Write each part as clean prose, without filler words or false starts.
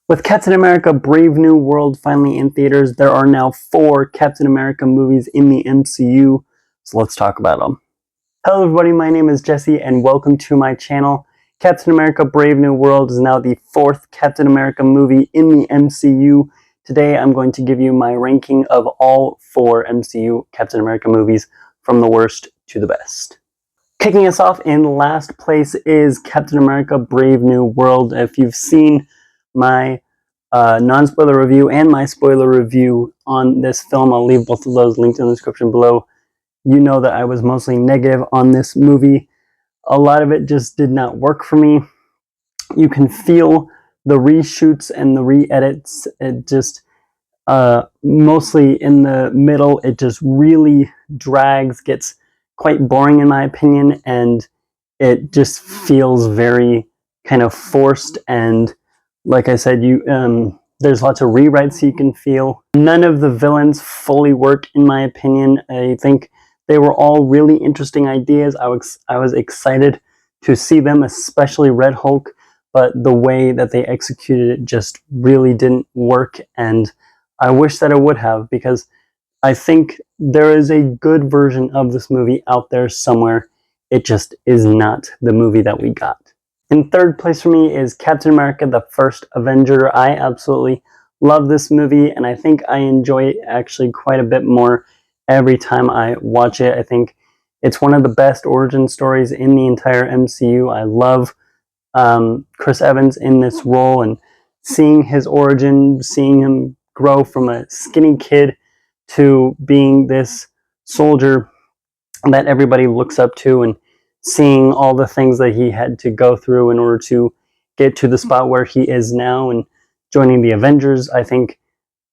With Captain America Brave New World finally in theaters, there are now 4 Captain America movies in the MCU, so let's talk about them. Hello everybody, my name is Jesse and welcome to my channel. Captain America Brave New World is now the 4th Captain America movie in the MCU. Today I'm going to give you my ranking of all 4 MCU Captain America movies from the worst to the best. Kicking us off in last place is Captain America Brave New World. If you've seen my non-spoiler review and my spoiler review on this film, I'll leave both of those linked in the description below. You know that I was mostly negative on this movie. A lot of it just did not work for me. You can feel the reshoots and the re-edits. It just, mostly in the middle, it just really drags, gets quite boring in my opinion, and it just feels very kind of forced. And like I said, there's lots of rewrites you can feel. None of the villains fully work in my opinion. I think they were all really interesting ideas. I was excited to see them, especially Red Hulk, but the way that they executed it just really didn't work, and I wish that it would have, because I think there is a good version of this movie out there somewhere. It just is not the movie that we got. In third place for me is Captain America: The First Avenger. I absolutely love this movie, and I think I enjoy it actually quite a bit more every time I watch it. I think it's one of the best origin stories in the entire MCU. I love Chris Evans in this role, and seeing his origin, seeing him grow from a skinny kid to being this soldier that everybody looks up to, and seeing all the things that he had to go through in order to get to the spot where he is now and joining the Avengers. I think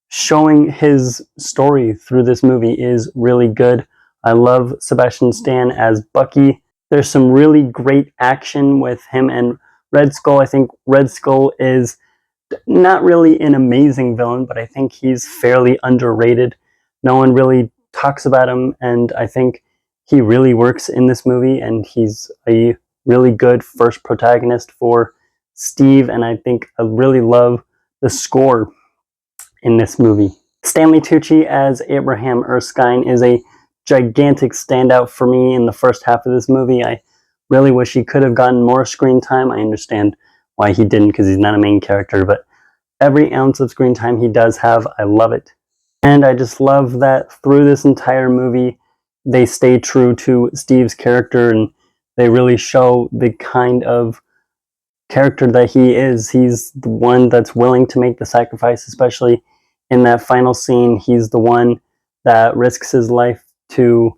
showing his story through this movie is really good. I love Sebastian Stan as Bucky. There's some really great action with him and Red Skull. I think Red Skull is not really an amazing villain, but I think he's fairly underrated. No one really talks about him, and I think he really works in this movie, and he's a really good first protagonist for Steve, and I think I really love the score in this movie. Stanley Tucci as Abraham Erskine is a gigantic standout for me in the first half of this movie. I really wish he could have gotten more screen time. I understand why he didn't, because he's not a main character, but every ounce of screen time he does have, I love it. And I just love that through this entire movie, they stay true to Steve's character, and they really show the kind of character that he is. He's the one that's willing to make the sacrifice, especially in that final scene. He's the one that risks his life to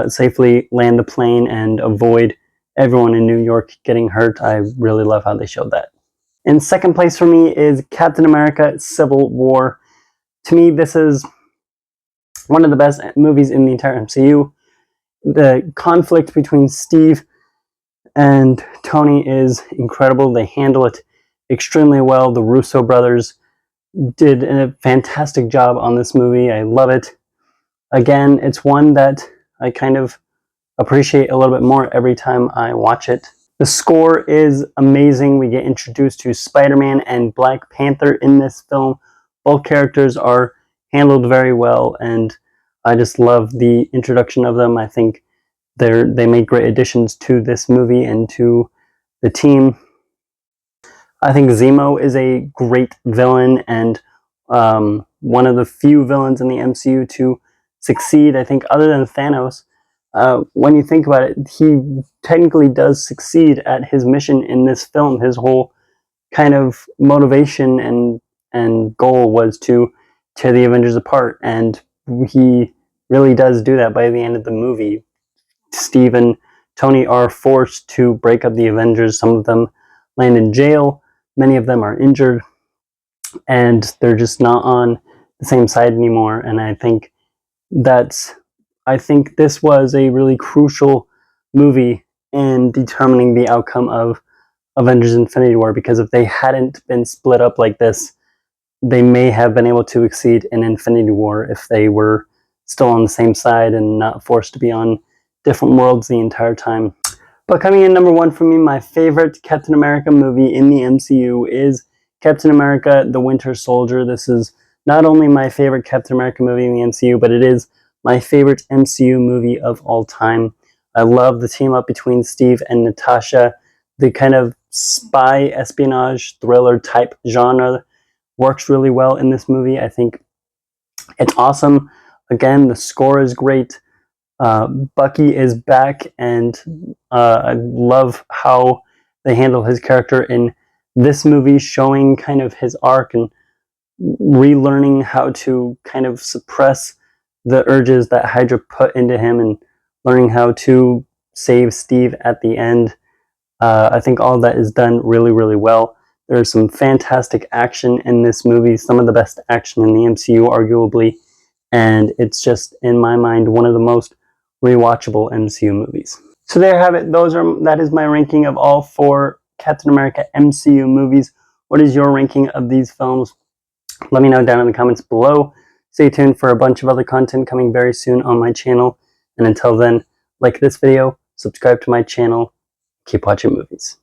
safely land the plane and avoid everyone in New York getting hurt. I really love how they showed that. In second place for me is Captain America: Civil War. To me, this is one of the best movies in the entire MCU. The conflict between Steve and Tony is incredible. They handle it extremely well. The Russo brothers did a fantastic job on this movie. I love it. Again, it's one that I kind of appreciate a little bit more every time I watch it. The score is amazing. We get introduced to Spider-Man and Black Panther in this film. Both characters are handled very well, and I just love the introduction of them. I think they make great additions to this movie and to the team. I think Zemo is a great villain, and one of the few villains in the MCU to succeed. I think other than Thanos, when you think about it, he technically does succeed at his mission in this film. His whole kind of motivation and goal was to tear the Avengers apart, and he really does do that by the end of the movie. Steve and Tony are forced to break up the Avengers. Some of them land in jail, many of them are injured, and they're just not on the same side anymore. And I think this was a really crucial movie in determining the outcome of Avengers: Infinity War, because if they hadn't been split up like this, they may have been able to succeed in Infinity War if they were still on the same side and not forced to be on different worlds the entire time. But coming in number 1 for me, my favorite Captain America movie in the MCU is Captain America: The Winter Soldier. This is not only my favorite Captain America movie in the MCU, but it is my favorite MCU movie of all time. I love the team up between Steve and Natasha. The kind of spy espionage thriller type genre works really well in this movie. I think it's awesome. Again, the score is great. Bucky is back, and I love how they handle his character in this movie, showing kind of his arc and relearning how to kind of suppress the urges that Hydra put into him, and learning how to save Steve at the end. I think all of that is done really, really well. There's some fantastic action in this movie, some of the best action in the MCU, arguably, and it's just, in my mind, one of the most rewatchable MCU movies. So there you have it. That is my ranking of all 4 Captain America MCU movies. What is your ranking of these films? Let me know down in the comments below. Stay tuned for a bunch of other content coming very soon on my channel. And until then, like this video, subscribe to my channel, keep watching movies.